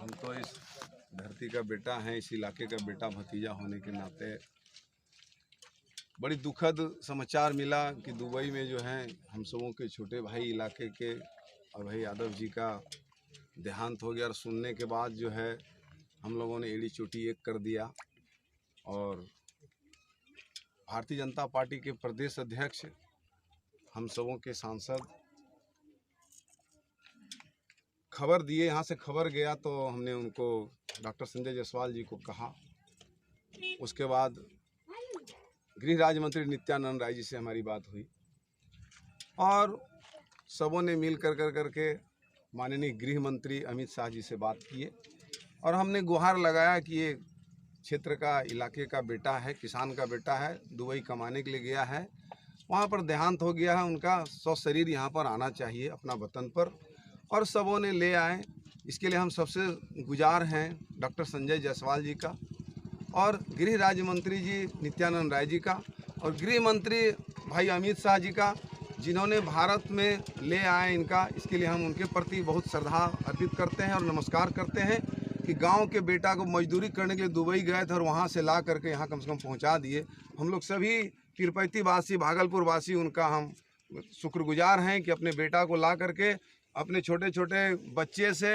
हम तो इस धरती का बेटा हैं, इस इलाके का बेटा भतीजा होने के नाते बड़ी दुखद समाचार मिला कि दुबई में जो है हम सबों के छोटे भाई इलाके के और भाई यादव जी का देहांत हो गया। और सुनने के बाद जो है हम लोगों ने एड़ी चोटी एक कर दिया और भारतीय जनता पार्टी के प्रदेश अध्यक्ष, हम सबों के सांसद खबर दिए, यहाँ से खबर गया तो हमने उनको डॉक्टर संजय जायसवाल जी को कहा। उसके बाद गृह राज्य मंत्री नित्यानंद राय जी से हमारी बात हुई और सबों ने मिल करके माननीय गृह मंत्री अमित शाह जी से बात किए और हमने गुहार लगाया कि ये क्षेत्र का इलाके का बेटा है, किसान का बेटा है, दुबई कमाने के लिए गया है, वहाँ पर देहांत हो गया है उनका, सशरीर यहाँ पर आना चाहिए अपना वतन पर, और सबों ने ले आए। इसके लिए हम सबसे गुजार हैं डॉक्टर संजय जायसवाल जी का और गृह राज्य मंत्री जी नित्यानंद राय जी का और गृह मंत्री भाई अमित शाह जी का, जिन्होंने भारत में ले आए इनका। इसके लिए हम उनके प्रति बहुत श्रद्धा अर्पित करते हैं और नमस्कार करते हैं कि गांव के बेटा को मजदूरी करने के लिए दुबई गए थे और वहां से ला करके यहाँ कम से कम पहुँचा दिए। हम लोग सभी पीरपैती वासी, भागलपुर वासी उनका हम शुक्रगुजार हैं कि अपने बेटा को ला करके अपने छोटे छोटे बच्चे से,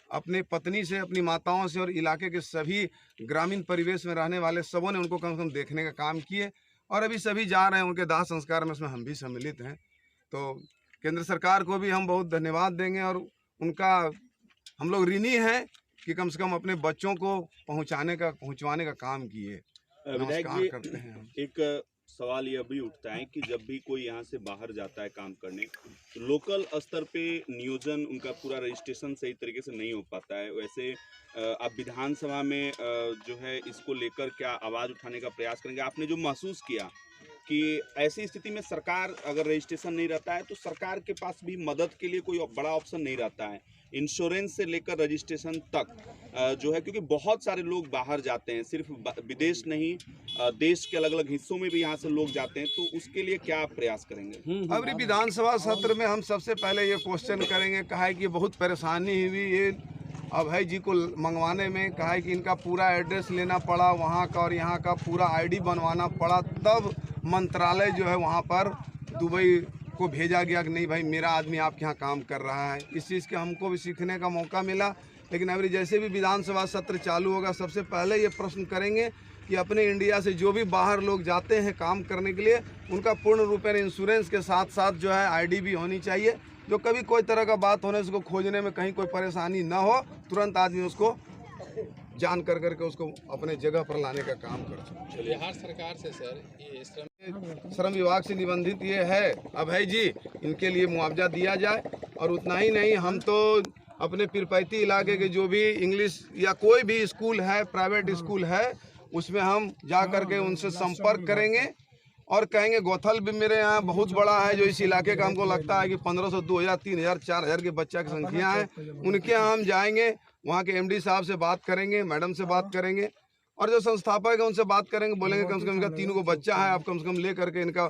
अपने पत्नी से, अपनी माताओं से और इलाके के सभी ग्रामीण परिवेश में रहने वाले सबों ने उनको कम से कम देखने का काम किए और अभी सभी जा रहे हैं उनके दाह संस्कार में, उसमें हम भी सम्मिलित हैं। तो केंद्र सरकार को भी हम बहुत धन्यवाद देंगे और उनका हम लोग ऋणी हैं कि कम से कम अपने बच्चों को पहुंचवाने का काम किए। नमस्कार करते हैं हम। एक सवाल यह भी उठता है कि जब भी कोई यहाँ से बाहर जाता है काम करने, तो लोकल स्तर पे नियोजन, उनका पूरा रजिस्ट्रेशन सही तरीके से नहीं हो पाता है। वैसे आप विधानसभा में जो है इसको लेकर क्या आवाज़ उठाने का प्रयास करेंगे? आपने जो महसूस किया कि ऐसी स्थिति में सरकार अगर रजिस्ट्रेशन नहीं रहता है तो सरकार के पास भी मदद के लिए कोई बड़ा ऑप्शन नहीं रहता है, इंश्योरेंस से लेकर रजिस्ट्रेशन तक जो है, क्योंकि बहुत सारे लोग बाहर जाते हैं, सिर्फ विदेश नहीं देश के अलग अलग हिस्सों में भी यहाँ से लोग जाते हैं, तो उसके लिए क्या आप प्रयास करेंगे? अभी विधानसभा सत्र में हम सबसे पहले ये क्वेश्चन करेंगे, कहा है कि बहुत परेशानी हुई ये अभय जी को मंगवाने में, कहा है कि इनका पूरा एड्रेस लेना पड़ा वहाँ का और यहाँ का पूरा आईडी बनवाना पड़ा, तब मंत्रालय जो है वहाँ पर दुबई को भेजा गया कि नहीं भाई मेरा आदमी आपके यहाँ काम कर रहा है। इस चीज़ के हमको भी सीखने का मौका मिला। लेकिन अभी जैसे भी विधानसभा सत्र चालू होगा, सबसे पहले ये प्रश्न करेंगे कि अपने इंडिया से जो भी बाहर लोग जाते हैं काम करने के लिए, उनका पूर्ण रूपेण इंश्योरेंस के साथ साथ जो है आईडी भी होनी चाहिए, जो कभी कोई तरह का बात होने से उसको खोजने में कहीं कोई परेशानी ना हो, तुरंत आदमी उसको जान करके उसको अपने जगह पर लाने का काम कर सकते। बिहार सरकार से सर ये श्रम विभाग से निबंधित ये है अभय जी, इनके लिए मुआवजा दिया जाए। और उतना ही नहीं, हम तो अपने पीरपैती इलाके के जो भी इंग्लिश या कोई भी स्कूल है, प्राइवेट स्कूल है, उसमें हम जा करके उनसे संपर्क करेंगे और कहेंगे गोथल भी मेरे यहाँ बहुत बड़ा है, जो इस इलाके का हमको लगता है कि 1500, 2000, 3000, 4000 के बच्चा की संख्या है, उनके यहाँ हम जाएंगे, वहाँ के एमडी साहब से बात करेंगे, मैडम से बात करेंगे और जो संस्थापक है उनसे बात करेंगे, बोलेंगे कम से कम इनका 3 को बच्चा है, आप कम से कम ले करके इनका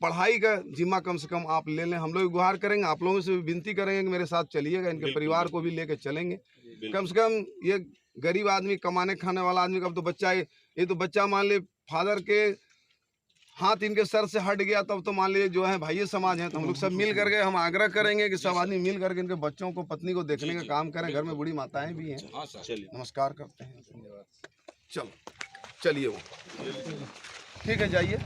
पढ़ाई का जिम्मा कम से कम आप ले लें। हम लोग गुहार करेंगे, आप लोगों से भी विनती करेंगे कि मेरे साथ चलिएगा, इनके परिवार को भी लेकर चलेंगे। कम से कम ये गरीब आदमी, कमाने खाने वाला आदमी का तो बच्चा, ये तो बच्चा मान ले फादर के हाथ इनके सर से हट गया, तब तो मान लीजिए जो है भाई समाज है, तो हम लोग सब मिल करके हम आग्रह करेंगे कि सब आदमी मिल करके इनके बच्चों को, पत्नी को देखने का काम करें। घर में बूढ़ी माताएं भी हैं। नमस्कार करते हैं। चलो चलिए, वो ठीक है, जाइए।